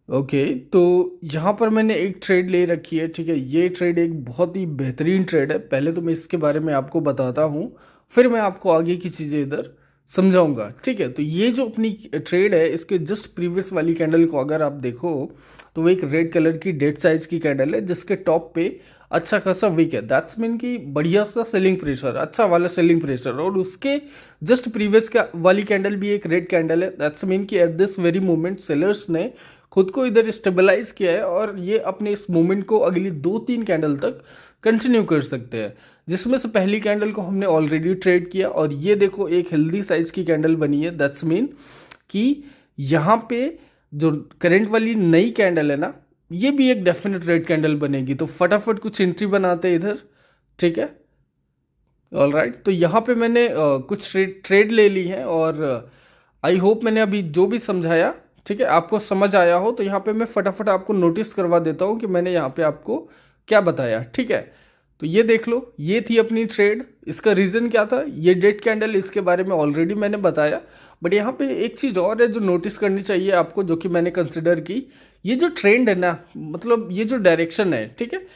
Okay, तो यहाँ पर मैंने एक ट्रेड ले रखी है। ठीक है, ये ट्रेड एक बहुत ही बेहतरीन ट्रेड है। पहले तो मैं इसके बारे में आपको बताता हूँ, फिर मैं आपको आगे की चीज़ें इधर समझाऊंगा। ठीक है, तो ये जो अपनी ट्रेड है, इसके जस्ट प्रीवियस वाली कैंडल को अगर आप देखो तो वो एक रेड कलर की डेड साइज की कैंडल है, जिसके टॉप पे अच्छा खासा विक है। दैट्स मीन कि बढ़िया सा सेलिंग प्रेशर, अच्छा वाला सेलिंग प्रेशर। और उसके जस्ट प्रीवियस का वाली कैंडल भी एक रेड कैंडल है। दैट्स मीन कि at this very moment sellers ने खुद को इधर स्टेबलाइज किया है और ये अपने इस मूवमेंट को अगली 2-3 कैंडल तक कंटिन्यू कर सकते हैं, जिसमें से पहली कैंडल को हमने ऑलरेडी ट्रेड किया और ये देखो एक हेल्दी साइज की कैंडल बनी है। दैट्स मीन कि यहाँ पे जो करंट वाली नई कैंडल है ना, ये भी एक डेफिनेट रेड कैंडल बनेगी। तो फटाफट कुछ एंट्री बनाते हैं इधर। ठीक है, ऑल राइट। तो यहाँ पे मैंने कुछ ट्रेड ले ली है और आई होप मैंने अभी जो भी समझाया, ठीक है, आपको समझ आया हो। तो यहाँ पे मैं फटाफट आपको नोटिस करवा देता हूँ कि मैंने यहाँ पे आपको क्या बताया। ठीक है, तो ये देख लो, ये थी अपनी ट्रेड। इसका रीज़न क्या था, ये डेड कैंडल, इसके बारे में ऑलरेडी मैंने बताया। बट यहाँ पे एक चीज़ और है जो नोटिस करनी चाहिए आपको, जो कि मैंने कंसिडर की। ये जो ट्रेंड है ना, मतलब ये जो डायरेक्शन है, ठीक है,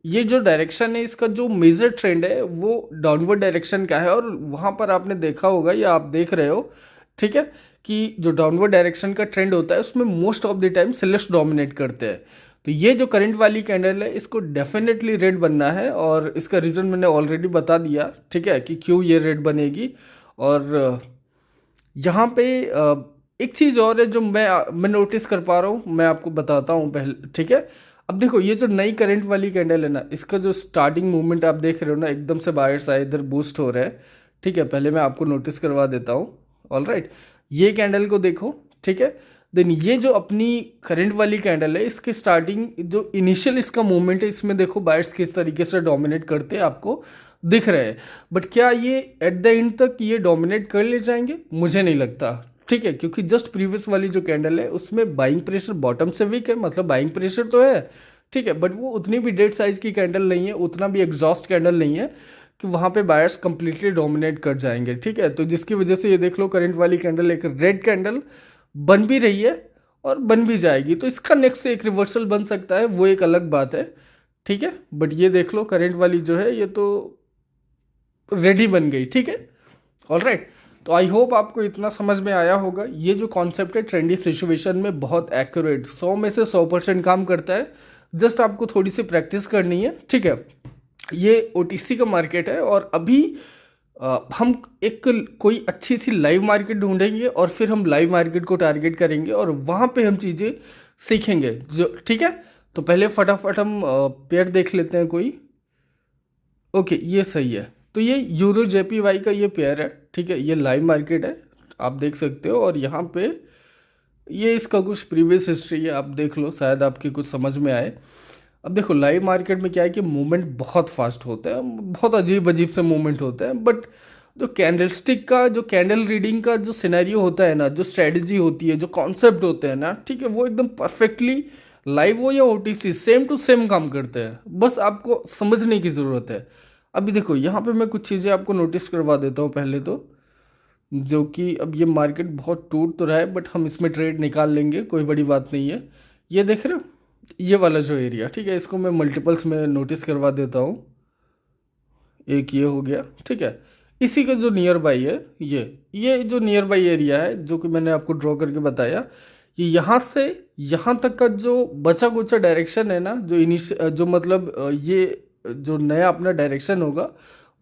ये जो डायरेक्शन है, इसका जो मेजर ट्रेंड है वो डाउनवर्ड डायरेक्शन का है। और वहाँ पर आपने देखा होगा या आप देख रहे हो, ठीक है, कि जो डाउनवर्ड डायरेक्शन का ट्रेंड होता है उसमें most of the time sellers dominate करते हैं। तो ये जो करंट वाली कैंडल है, इसको डेफिनेटली रेड बनना है और इसका रीज़न मैंने ऑलरेडी बता दिया। ठीक है, कि क्यों ये रेड बनेगी। और यहाँ पे एक चीज़ और है जो मैं नोटिस कर पा रहा हूँ, मैं आपको बताता हूँ पहले। ठीक है, अब देखो ये जो नई करंट वाली कैंडल है ना, इसका जो स्टार्टिंग मूवमेंट आप देख रहे हो ना, एकदम से बायर्स आए, इधर बूस्ट हो रहा है। ठीक है, पहले मैं आपको नोटिस करवा देता हूँ। ऑल राइट, ये कैंडल को देखो। ठीक है, देन ये जो अपनी करंट वाली कैंडल है, इसके स्टार्टिंग जो इनिशियल इसका मूवमेंट है, इसमें देखो बायर्स किस तरीके से डोमिनेट करते हैं आपको दिख रहे हैं। बट क्या ये एट द एंड तक ये डोमिनेट कर ले जाएंगे? मुझे नहीं लगता। ठीक है, क्योंकि जस्ट प्रीवियस वाली जो कैंडल है उसमें बाइंग प्रेशर बॉटम से वीक है, मतलब बाइंग प्रेशर तो है। ठीक है, बट वो उतनी भी डेड साइज की कैंडल नहीं है, उतना भी एग्जॉस्ट कैंडल नहीं है कि वहाँ पे बायर्स कंप्लीटली डोमिनेट कर जाएंगे। ठीक है, तो जिसकी वजह से ये देख लो, करंट वाली कैंडल एक रेड कैंडल बन भी रही है और बन भी जाएगी। तो इसका नेक्स्ट एक रिवर्सल बन सकता है, वो एक अलग बात है। ठीक है, बट ये देख लो करंट वाली जो है ये तो रेडी बन गई। ठीक है, ऑल राइट। तो आई होप आपको इतना समझ में आया होगा। ये जो कॉन्सेप्ट है ट्रेंडी सिचुएशन में बहुत एक्यूरेट, 100 में से 100% काम करता है। जस्ट आपको थोड़ी सी प्रैक्टिस करनी है। ठीक है, ये ओटीसी का मार्केट है और अभी हम एक कोई अच्छी सी लाइव मार्केट ढूंढेंगे और फिर हम लाइव मार्केट को टारगेट करेंगे और वहाँ पे हम चीज़ें सीखेंगे जो। ठीक है, तो पहले फटाफट हम पेयर देख लेते हैं कोई। ओके, ये सही है। तो ये यूरो जेपीवाई का ये पेयर है। ठीक है, ये लाइव मार्केट है, आप देख सकते हो। और यहाँ पे ये इसका कुछ प्रीवियस हिस्ट्री है, आप देख लो, शायद आपके कुछ समझ में आए। अब देखो लाइव मार्केट में क्या है कि मूवमेंट बहुत फास्ट होता है, बहुत अजीब अजीब से मूवमेंट होते हैं। बट जो कैंडलस्टिक का, जो कैंडल रीडिंग का जो सिनेरियो होता है ना, जो स्ट्रेटजी होती है, जो कॉन्सेप्ट होते हैं ना, ठीक है, वो एकदम परफेक्टली लाइव हो या ओटीसी सेम टू सेम काम करते हैं। बस आपको समझने की ज़रूरत है। अभी देखो यहाँ पे मैं कुछ चीज़ें आपको नोटिस करवा देता हूँ पहले तो, जो कि अब ये मार्केट बहुत टूट तो रहा है बट हम इसमें ट्रेड निकाल लेंगे, कोई बड़ी बात नहीं है। ये देख रहे हो, ये वाला जो एरिया, ठीक है, इसको मैं मल्टीपल्स में नोटिस करवा देता हूँ। एक ये हो गया। ठीक है, इसी का जो नियर बाई है, ये जो नियर बाई एरिया है जो कि मैंने आपको ड्रॉ करके बताया, ये यहाँ से यहाँ तक का जो बचा कुचा डायरेक्शन है ना, जो मतलब ये जो नया अपना डायरेक्शन होगा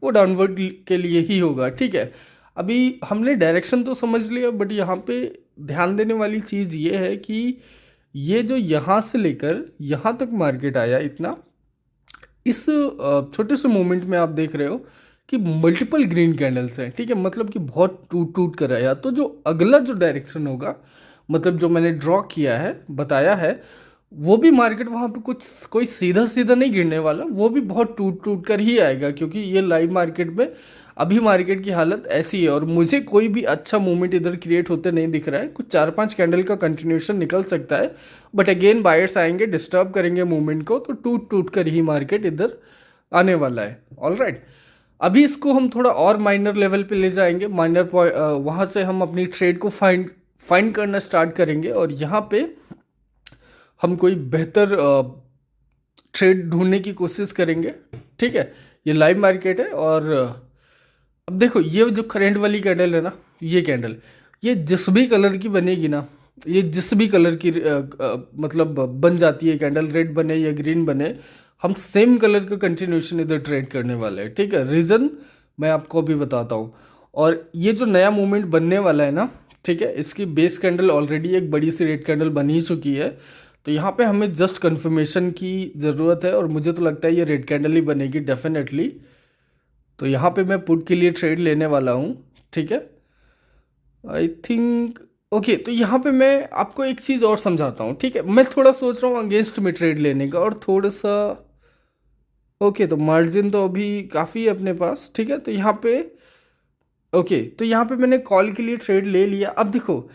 वो डाउनवर्ड के लिए ही होगा। ठीक है, अभी हमने डायरेक्शन तो समझ लिया, बट यहाँ पे ध्यान देने वाली चीज़ ये है कि ये जो यहाँ से लेकर यहाँ तक मार्केट आया इतना, इस छोटे से मोमेंट में आप देख रहे हो कि मल्टीपल ग्रीन कैंडल्स हैं। ठीक है, मतलब कि बहुत टूट टूट कर आया। तो जो अगला जो डायरेक्शन होगा, मतलब जो मैंने ड्रॉ किया है, बताया है, वो भी मार्केट वहाँ पे कुछ कोई सीधा सीधा नहीं गिरने वाला, वो भी बहुत टूट टूट कर ही आएगा। क्योंकि ये लाइव मार्केट में अभी मार्केट की हालत ऐसी है और मुझे कोई भी अच्छा मूवमेंट इधर क्रिएट होते नहीं दिख रहा है। कुछ 4-5 कैंडल का कंटिन्यूशन निकल सकता है, बट अगेन बायर्स आएंगे, डिस्टर्ब करेंगे मूवमेंट को, तो टूट टूट कर ही मार्केट इधर आने वाला है। ऑल राइट, अभी इसको हम थोड़ा और माइनर लेवल पे ले जाएंगे। माइनर पॉइंट, वहाँ से हम अपनी ट्रेड को फाइंड करना स्टार्ट करेंगे। और यहाँ पे हम कोई बेहतर ट्रेड ढूंढने की कोशिश करेंगे। ठीक है, ये लाइव मार्केट है। और अब देखो ये जो करंट वाली कैंडल है ना, ये कैंडल, ये जिस भी कलर की बनेगी ना, ये जिस भी कलर की मतलब बन जाती है कैंडल, रेड बने या ग्रीन बने, हम सेम कलर का कंटिन्यूशन इधर ट्रेड करने वाले हैं। ठीक है, रीज़न मैं आपको अभी बताता हूँ। और ये जो नया मूवमेंट बनने वाला है ना, ठीक है, इसकी बेस कैंडल ऑलरेडी एक बड़ी सी रेड कैंडल बन ही चुकी है। तो यहाँ पे हमें जस्ट कंफर्मेशन की ज़रूरत है, और मुझे तो लगता है ये रेड कैंडल ही बनेगी डेफिनेटली। तो यहाँ पे मैं पुट के लिए ट्रेड लेने वाला हूँ। ठीक है, आई थिंक ओके। तो यहाँ पे मैं आपको एक चीज़ और समझाता हूँ। ठीक है, मैं थोड़ा सोच रहा हूँ अगेंस्ट में ट्रेड लेने का, और थोड़ा सा ओके। तो मार्जिन तो अभी काफ़ी है अपने पास। ठीक है, तो यहाँ पे ओके, तो यहाँ पे मैंने कॉल के लिए ट्रेड ले लिया। अब देखो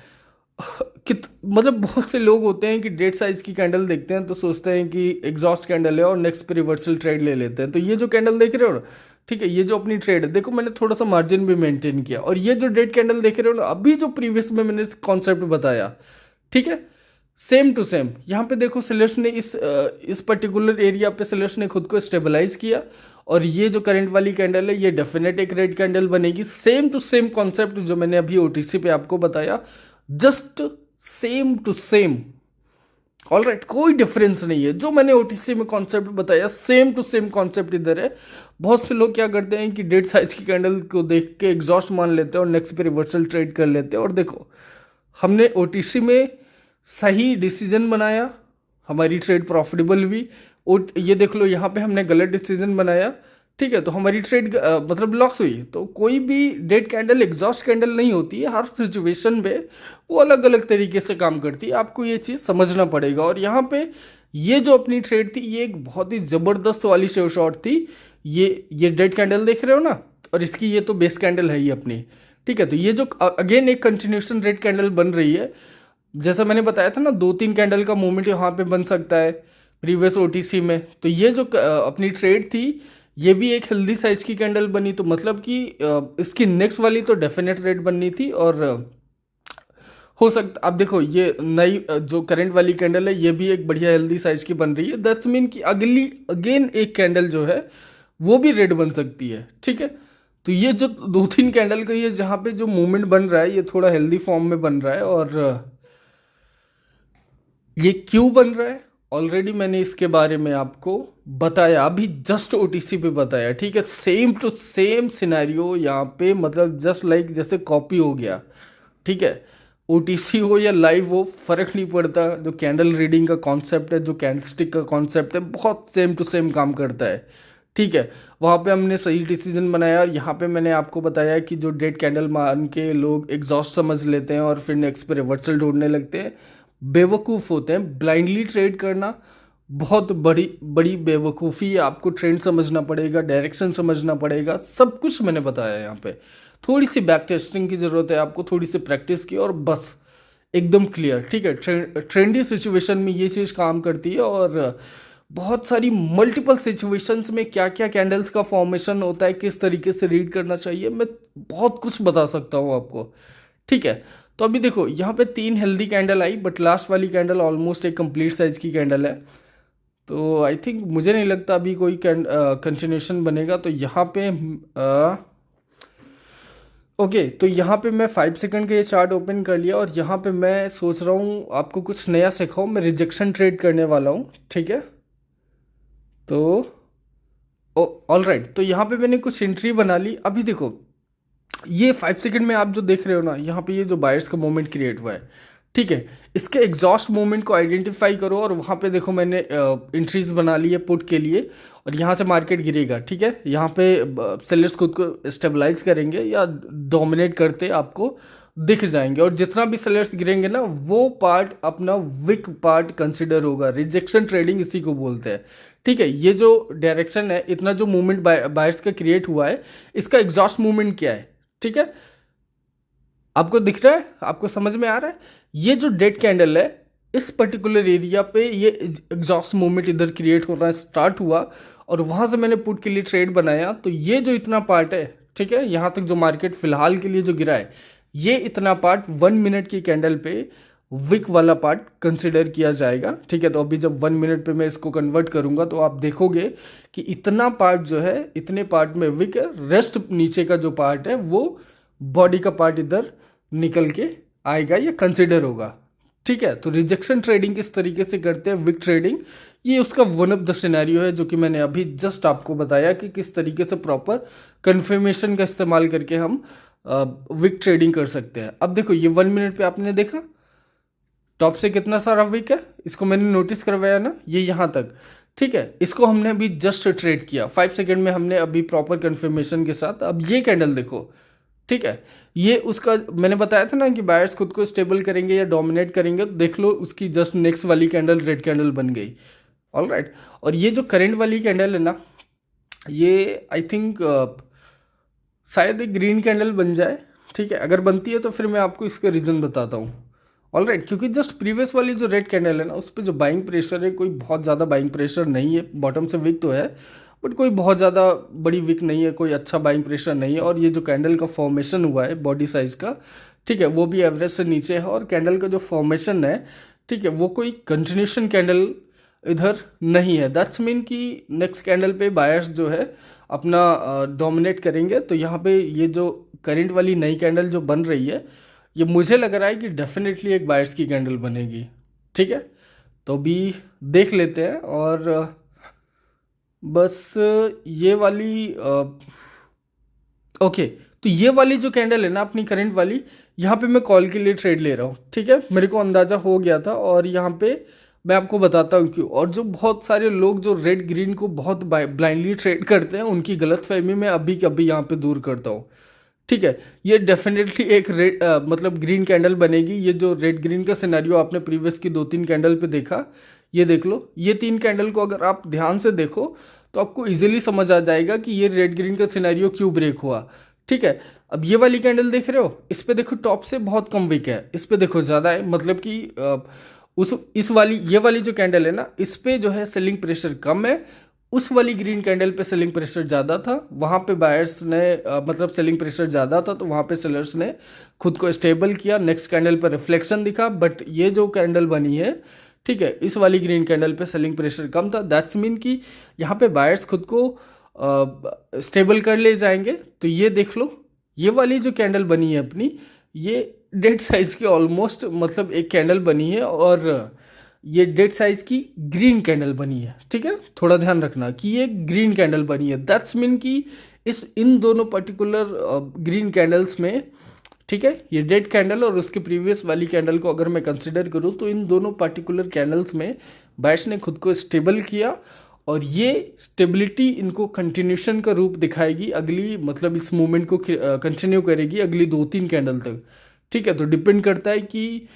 मतलब बहुत से लोग होते हैं कि डेट साइज की कैंडल देखते हैं तो सोचते हैं कि एग्जॉस्ट कैंडल है और नेक्स्ट पे रिवर्सल ट्रेड ले लेते हैं। तो ये जो कैंडल देख रहे हो ना, ठीक है, ये जो अपनी ट्रेड है, देखो मैंने थोड़ा सा मार्जिन भी मेंटेन किया। और ये जो डेट कैंडल देख रहे हो ना, अभी जो प्रीवियस में मैंने कॉन्सेप्ट बताया, ठीक है, सेम टू सेम यहाँ पे देखो सेलर्स ने इस पर्टिकुलर एरिया पे सेलर्स ने खुद को स्टेबलाइज किया। और ये जो करंट वाली कैंडल है, ये डेफिनेट एक रेड कैंडल बनेगी। सेम टू सेम कॉन्सेप्ट जो मैंने अभी ओटीसी पे आपको बताया, just same to same. All right, कोई डिफरेंस नहीं है। जो मैंने ओटीसी में कॉन्सेप्ट बताया, सेम टू सेम कॉन्सेप्ट इधर है। बहुत से लोग क्या करते हैं कि डेट साइज की कैंडल को देख के एग्जॉस्ट मान लेते हैं और नेक्स्ट पे रिवर्सल ट्रेड कर लेते हैं। और देखो हमने ओटीसी में सही डिसीजन बनाया, हमारी ट्रेड प्रॉफिटेबल हुई। और ये देख लो यहाँ पे हमने गलत डिसीजन बनाया, ठीक है, तो हमारी ट्रेड मतलब लॉस हुई। तो कोई भी डेट कैंडल एग्जॉस्ट कैंडल नहीं होती है, हर सिचुएशन पे वो अलग अलग तरीके से काम करती है। आपको ये चीज़ समझना पड़ेगा। और यहाँ पे ये जो अपनी ट्रेड थी, ये एक बहुत ही ज़बरदस्त वाली शेव शॉट थी। ये डेट कैंडल देख रहे हो ना, और इसकी ये तो बेस कैंडल है ही अपनी। ठीक है, तो ये जो अगेन एक कंटिन्यूशन रेड कैंडल बन रही है, जैसा मैंने बताया था ना, 2-3 कैंडल का मूवमेंट यहाँ पे बन सकता है प्रीवियस ओटीसी में। तो ये जो अपनी ट्रेड थी, ये भी एक हेल्दी साइज की कैंडल बनी। तो मतलब कि इसकी नेक्स्ट वाली तो डेफिनेट रेट बननी थी। और हो सकता, अब देखो ये नई जो करंट वाली कैंडल है, ये भी एक बढ़िया हेल्दी साइज की बन रही है। दैट्स मीन कि अगली अगेन एक कैंडल जो है वो भी रेड बन सकती है। ठीक है, तो ये जो 2-3 कैंडल का ये जहाँ पे जो मूवमेंट बन रहा है, ये थोड़ा हेल्दी फॉर्म में बन रहा है। और ये क्यों बन रहा है, ऑलरेडी मैंने इसके बारे में आपको बताया, अभी जस्ट ओटीसी पे बताया। ठीक है, सेम टू सेम सिनेरियो यहाँ पे, मतलब जस्ट लाइक जैसे कॉपी हो गया। ठीक है, ओटीसी हो या लाइव हो, फर्क नहीं पड़ता। जो कैंडल रीडिंग का कॉन्सेप्ट है, जो कैंडलस्टिक का कॉन्सेप्ट है, बहुत सेम टू सेम काम करता है। ठीक है, वहाँ पे हमने सही डिसीजन बनाया। और यहाँ पे मैंने आपको बताया कि जो डेड कैंडल मान के लोग एग्जॉस्ट समझ लेते हैं और फिर नेक्स्ट पे रिवर्सल ढूंढने लगते हैं, बेवकूफ़ होते हैं। ब्लाइंडली ट्रेड करना बहुत बड़ी बड़ी बेवकूफ़ी है। आपको ट्रेंड समझना पड़ेगा, डायरेक्शन समझना पड़ेगा, सब कुछ मैंने बताया यहाँ पे। थोड़ी सी बैक टेस्टिंग की ज़रूरत है आपको, थोड़ी सी प्रैक्टिस की, और बस एकदम क्लियर। ठीक है, ट्रेंडी सिचुएशन में ये चीज़ काम करती है। और बहुत सारी मल्टीपल सिचुएशंस में क्या क्या कैंडल्स का फॉर्मेशन होता है, किस तरीके से रीड करना चाहिए, मैं बहुत कुछ बता सकता हूँ आपको। ठीक है, तो अभी देखो यहाँ पे 3 healthy candle I, but last वाली कैंडल ऑलमोस्ट एक कंप्लीट साइज की कैंडल है। तो आई थिंक मुझे नहीं लगता अभी कोई कंटिन्यूशन बनेगा। तो यहाँ पे ओके, तो यहाँ पे मैं 5 सेकंड का ये चार्ट ओपन कर लिया। और यहाँ पे मैं सोच रहा हूँ आपको कुछ नया सिखाऊँ। मैं रिजेक्शन ट्रेड करने वाला हूँ। ठीक है, तो ऑल राइट, तो यहाँ पे मैंने कुछ एंट्री बना ली। अभी देखो ये 5 सेकंड में आप जो देख रहे हो ना, यहाँ पे ये जो बायर्स का मोमेंट क्रिएट हुआ है, ठीक है, इसके एग्जॉस्ट मोमेंट को आइडेंटिफाई करो। और वहाँ पे देखो मैंने एंट्रीज बना ली है पुट के लिए। और यहाँ से मार्केट गिरेगा। ठीक है, यहाँ पे सेलर्स खुद को स्टेबलाइज करेंगे या डोमिनेट करते आपको दिख जाएंगे। और जितना भी सेलर्स गिरेंगे ना, वो पार्ट अपना वीक पार्ट कंसिडर होगा। रिजेक्शन ट्रेडिंग इसी को बोलते हैं। ठीक है, ये जो डायरेक्शन है, इतना जो मूवमेंट बायर्स का क्रिएट हुआ है, इसका एग्जॉस्ट मूवमेंट क्या है? ठीक है, आपको दिख रहा है, आपको समझ में आ रहा है? ये जो डेड कैंडल है, इस पर्टिकुलर एरिया पे ये एग्जॉस्ट मूवमेंट इधर क्रिएट होना स्टार्ट हुआ। और वहां से मैंने पुट के लिए ट्रेड बनाया। तो ये जो इतना पार्ट है, ठीक है, यहां तक जो मार्केट फिलहाल के लिए जो गिरा है, ये इतना पार्ट 1 मिनट की कैंडल पे विक वाला पार्ट कंसिडर किया जाएगा। ठीक है, तो अभी जब 1 मिनट पे मैं इसको कन्वर्ट करूंगा तो आप देखोगे कि इतना पार्ट जो है, इतने पार्ट में विक है, रेस्ट नीचे का जो पार्ट है वो बॉडी का पार्ट इधर निकल के आएगा या कंसिडर होगा। ठीक है, तो रिजेक्शन ट्रेडिंग किस तरीके से करते हैं, विक ट्रेडिंग, ये उसका वन ऑफ द सिनेरियो है जो कि मैंने अभी जस्ट आपको बताया कि किस तरीके से प्रॉपर कन्फर्मेशन का इस्तेमाल करके हम विक ट्रेडिंग कर सकते हैं। अब देखो ये 1 मिनट पे आपने देखा टॉप से कितना सारा विक है, इसको मैंने नोटिस करवाया ना, ये यहाँ तक। ठीक है, इसको हमने अभी जस्ट ट्रेड किया 5 सेकेंड में, हमने अभी प्रॉपर कन्फर्मेशन के साथ। अब ये कैंडल देखो, ठीक है, ये उसका मैंने बताया था ना कि बायर्स खुद को स्टेबल करेंगे या डोमिनेट करेंगे, तो देख लो उसकी जस्ट नेक्स्ट वाली कैंडल रेड कैंडल बन गई। ऑल राइट, और ये जो करंट वाली कैंडल है ना, ये आई थिंक शायद एक ग्रीन कैंडल बन जाए। ठीक है, अगर बनती है तो फिर मैं आपको इसका रीज़न बताता हूँ। ऑल राइट, क्योंकि जस्ट प्रीवियस वाली जो रेड कैंडल है ना, उस पर जो बाइंग प्रेशर है, कोई बहुत ज़्यादा बाइंग प्रेशर नहीं है। बॉटम से विक तो है बट कोई बहुत ज़्यादा बड़ी विक नहीं है, कोई अच्छा बाइंग प्रेशर नहीं है। और ये जो कैंडल का फॉर्मेशन हुआ है बॉडी साइज का, ठीक है, वो भी एवरेज से नीचे है। और कैंडल का जो फॉर्मेशन है, ठीक है, वो कोई कंटिन्यूशन कैंडल इधर नहीं है। दैट्स मीन कि नेक्स्ट कैंडल पे बायर्स जो है अपना डोमिनेट करेंगे। तो यहाँ पे ये जो करंट वाली नई कैंडल जो बन रही है, ये मुझे लग रहा है कि डेफिनेटली एक बायर्स की कैंडल बनेगी। ठीक है, तो अभी देख लेते हैं। और बस ये वाली ओके, तो ये वाली जो कैंडल है ना अपनी करंट वाली, यहाँ पे मैं कॉल के लिए ट्रेड ले रहा हूँ। ठीक है, मेरे को अंदाज़ा हो गया था और यहाँ पे मैं आपको बताता हूँ क्यों। और जो बहुत सारे लोग जो रेड ग्रीन को बहुत ब्लाइंडली ट्रेड करते हैं, उनकी गलतफहमी मैं अभी कभी यहाँ पे दूर करता हूँ। ठीक है, ये डेफिनेटली एक रेड मतलब ग्रीन कैंडल बनेगी। ये जो रेड ग्रीन का सिनेरियो आपने प्रीवियस की 2-3 कैंडल पे देखा, ये देख लो, ये 3 कैंडल को अगर आप ध्यान से देखो तो आपको इजीली समझ आ जाएगा कि ये रेड ग्रीन का सिनेरियो क्यों ब्रेक हुआ। ठीक है, अब ये वाली कैंडल देख रहे हो, इस पे देखो टॉप से बहुत कम विक है, इस पे देखो ज़्यादा है। मतलब कि उस इस वाली ये वाली जो कैंडल है ना, इस पे जो है सेलिंग प्रेशर कम है। उस वाली ग्रीन कैंडल पे सेलिंग प्रेशर ज़्यादा था, वहाँ पे बायर्स ने मतलब सेलिंग प्रेशर ज़्यादा था तो वहाँ पे सेलर्स ने खुद को स्टेबल किया। नेक्स्ट कैंडल पर रिफ्लेक्शन दिखा। बट ये जो कैंडल बनी है, ठीक है, इस वाली ग्रीन कैंडल पे सेलिंग प्रेशर कम था। दैट्स मीन कि यहाँ पे बायर्स खुद को स्टेबल कर ले जाएंगे। तो ये देख लो, ये वाली जो कैंडल बनी है अपनी, ये डेड साइज की ऑलमोस्ट मतलब एक कैंडल बनी है और ये डेड साइज की ग्रीन कैंडल बनी है। ठीक है, थोड़ा ध्यान रखना कि ये ग्रीन कैंडल बनी है। दैट्स मीन कि इन दोनों पर्टिकुलर ग्रीन कैंडल्स में, ठीक है, ये डेड कैंडल और उसके प्रीवियस वाली कैंडल को अगर मैं कंसिडर करूँ तो इन दोनों पर्टिकुलर कैंडल्स में बायर्स ने खुद को स्टेबल किया और ये स्टेबिलिटी इनको कंटिन्यूशन का रूप दिखाएगी अगली, मतलब इस मूवमेंट को कंटिन्यू करेगी अगली 2-3 कैंडल तक। ठीक है, तो डिपेंड करता है कि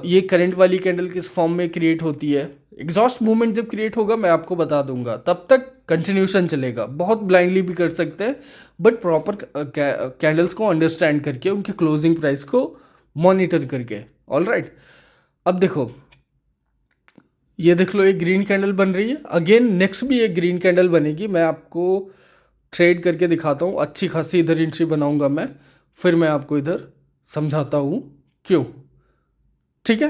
ये करंट वाली कैंडल किस फॉर्म में क्रिएट होती है। एग्जॉस्ट मूवमेंट जब क्रिएट होगा मैं आपको बता दूंगा, तब तक कंटिन्यूशन चलेगा। बहुत ब्लाइंडली भी कर सकते हैं बट प्रॉपर कैंडल्स को अंडरस्टैंड करके, उनके क्लोजिंग प्राइस को मॉनिटर करके। ऑल राइट, अब देखो, ये देख लो एक ग्रीन कैंडल बन रही है। अगेन नेक्स्ट भी एक ग्रीन कैंडल बनेगी, मैं आपको ट्रेड करके दिखाता हूँ। अच्छी खासी इधर एंट्री बनाऊंगा मैं, फिर मैं आपको इधर समझाता हूँ क्यों। ठीक है,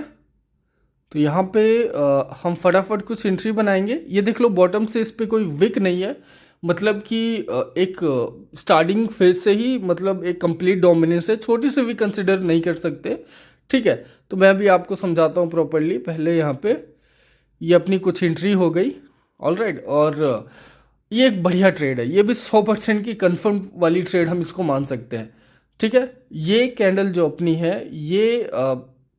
तो यहाँ पे हम फटाफट कुछ एंट्री बनाएंगे। ये देख लो बॉटम से इस पर कोई विक नहीं है, मतलब कि एक स्टार्टिंग फेज से ही मतलब एक कंप्लीट डोमिनेंस है, छोटी सी भी कंसिडर नहीं कर सकते। ठीक है, तो मैं अभी आपको समझाता हूँ प्रॉपरली। पहले यहाँ पे ये अपनी कुछ एंट्री हो गई। ऑल राइट, और ये एक बढ़िया ट्रेड है, ये भी 100% की कंफर्म वाली ट्रेड हम इसको मान सकते हैं। ठीक है, ये कैंडल जो अपनी है ये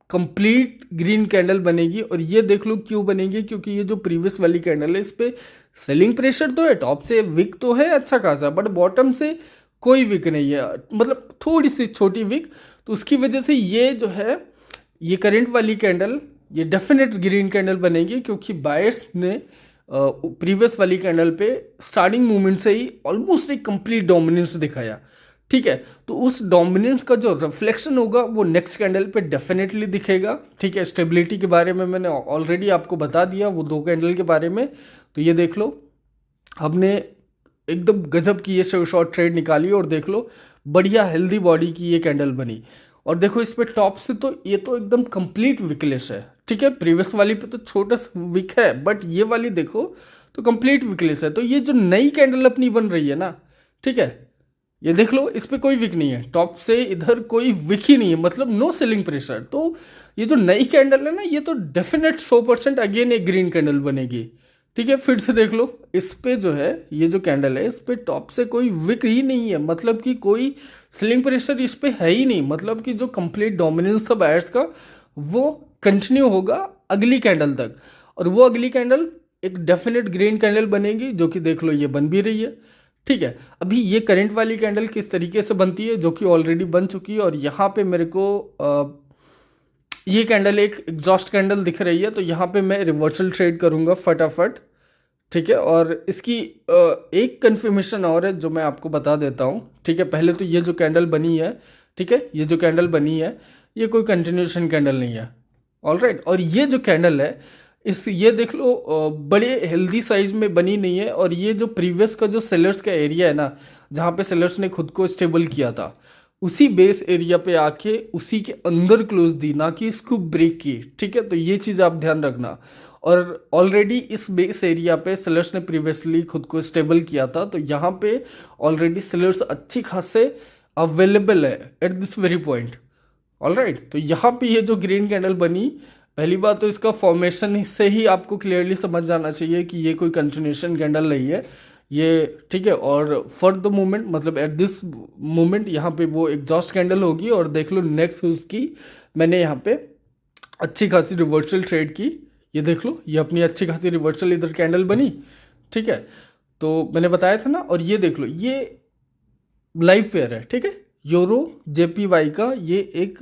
कंप्लीट ग्रीन कैंडल बनेगी। और ये देख लो क्यों बनेगी, क्योंकि ये जो प्रीवियस वाली कैंडल है इस पर सेलिंग प्रेशर तो है, टॉप से विक तो है अच्छा खासा, बट बॉटम से कोई विक नहीं है, मतलब थोड़ी सी छोटी विक। तो उसकी वजह से ये जो है, ये करंट वाली कैंडल ये डेफिनेट ग्रीन कैंडल बनेगी, क्योंकि बायर्स ने प्रीवियस वाली कैंडल पे स्टार्टिंग मूवमेंट से ही ऑलमोस्ट एक कंप्लीट डोमिनेंस दिखाया। ठीक है, तो उस डोमिनेंस का जो रिफ्लेक्शन होगा वो नेक्स्ट कैंडल पे डेफिनेटली दिखेगा। ठीक है, स्टेबिलिटी के बारे में मैंने ऑलरेडी आपको बता दिया वो 2 कैंडल के बारे में। तो ये देख लो, हमने एकदम गजब की ये शॉर्ट ट्रेड निकाली और देख लो बढ़िया हेल्दी बॉडी की ये कैंडल बनी। और देखो इस पे टॉप से तो ये तो एकदम कंप्लीट विकलेस है, ठीक है। प्रीवियस वाली पे तो छोटा सा विक है, बट ये वाली देखो तो कंप्लीट विकलेस है। तो ये जो नई कैंडल अपनी बन रही है ना, ठीक है, ये देख लो इस पे कोई विक नहीं है, टॉप से इधर कोई विक ही नहीं है, मतलब नो सेलिंग प्रेशर। तो ये जो नई कैंडल है ना, ये तो डेफिनेट 100% अगेन एक ग्रीन कैंडल बनेगी, ठीक है। फिर से देख लो इस पे जो है, ये जो कैंडल है इस पे टॉप से कोई विक ही नहीं है, मतलब कि कोई सेलिंग प्रेशर इस पे है ही नहीं, मतलब कि जो कंप्लीट डोमिनेंस था बायर्स का वो कंटिन्यू होगा अगली कैंडल तक। और वो अगली कैंडल एक डेफिनेट ग्रीन कैंडल बनेगी, जो कि देख लो ये बन भी रही है, ठीक है। अभी ये करंट वाली कैंडल किस तरीके से बनती है, जो कि ऑलरेडी बन चुकी है, और यहाँ पे मेरे को ये कैंडल एक एग्जॉस्ट कैंडल दिख रही है, तो यहाँ पे मैं रिवर्सल ट्रेड करूँगा फटाफट, ठीक है। और इसकी एक कन्फर्मेशन और है जो मैं आपको बता देता हूँ, ठीक है। पहले तो ये जो कैंडल बनी है, ठीक है, ये जो कैंडल बनी है ये कोई कंटिन्यूशन कैंडल नहीं है, ऑल राइट। और ये जो कैंडल है इस ये देख लो बड़े हेल्दी साइज में बनी नहीं है, और ये जो प्रीवियस का जो सेलर्स का एरिया है ना, जहाँ पे सेलर्स ने खुद को स्टेबल किया था, उसी बेस एरिया पे आके उसी के अंदर क्लोज दी, ना कि इसको ब्रेक की, ठीक है। तो ये चीज़ आप ध्यान रखना। और ऑलरेडी इस बेस एरिया पे सेलर्स ने प्रीवियसली खुद को स्टेबल किया था, तो यहाँ पे ऑलरेडी सेलर्स अच्छी खासे अवेलेबल है at this very point, all right. तो यहाँ पे ये जो ग्रीन कैंडल बनी, पहली बात तो इसका फॉर्मेशन से ही आपको क्लियरली समझ जाना चाहिए कि ये कोई कंटिन्यूशन कैंडल नहीं है ये, ठीक है। और फॉर द मोमेंट मतलब एट दिस मोमेंट यहाँ पे वो एग्जॉस्ट कैंडल होगी, और देख लो नेक्स्ट उसकी मैंने यहाँ पे अच्छी खासी रिवर्सल ट्रेड की, ये देख लो ये अपनी अच्छी खासी रिवर्सल इधर कैंडल बनी, ठीक है। तो मैंने बताया था ना, और ये देख लो ये लाइव पेयर है, ठीक है, यूरो जेपीवाई का ये एक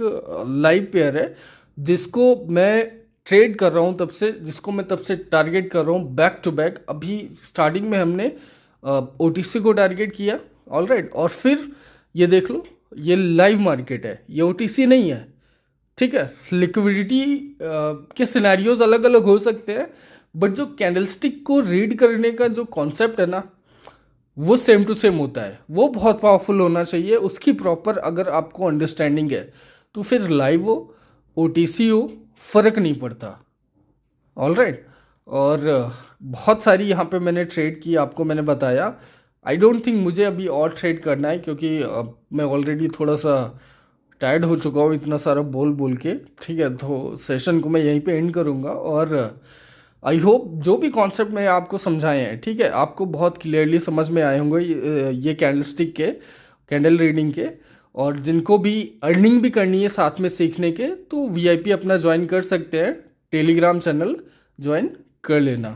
लाइव पेयर है, जिसको मैं ट्रेड कर रहा हूँ तब से, जिसको मैं तब से टारगेट कर रहा हूँ बैक टू बैक। अभी स्टार्टिंग में हमने ओटीसी को टारगेट किया, ऑल राइट, और फिर ये देख लो ये लाइव मार्केट है, ये ओटीसी नहीं है, ठीक है। लिक्विडिटी के सिनेरियोज अलग अलग हो सकते हैं, बट जो कैंडलस्टिक को रीड करने का जो कॉन्सेप्ट है ना, वो सेम टू सेम होता है, वो बहुत पावरफुल होना चाहिए। उसकी प्रॉपर अगर आपको अंडरस्टैंडिंग है तो फिर लाइव हो ओटीसी हो फ़र्क नहीं पड़ता, ऑल राइट। और बहुत सारी यहाँ पे मैंने ट्रेड की, आपको मैंने बताया। आई डोंट थिंक मुझे अभी और ट्रेड करना है, क्योंकि मैं ऑलरेडी थोड़ा सा टायर्ड हो चुका हूँ इतना सारा बोल बोल के, ठीक है। तो सेशन को मैं यहीं पे एंड करूँगा, और आई होप जो भी कॉन्सेप्ट मैं आपको समझाए हैं, ठीक है, आपको बहुत क्लियरली समझ में आए होंगे ये कैंडलस्टिक के, कैंडल रीडिंग के। और जिनको भी अर्निंग भी करनी है साथ में सीखने के, तो वीआईपी अपना ज्वाइन कर सकते हैं, टेलीग्राम चैनल ज्वाइन कर लेना।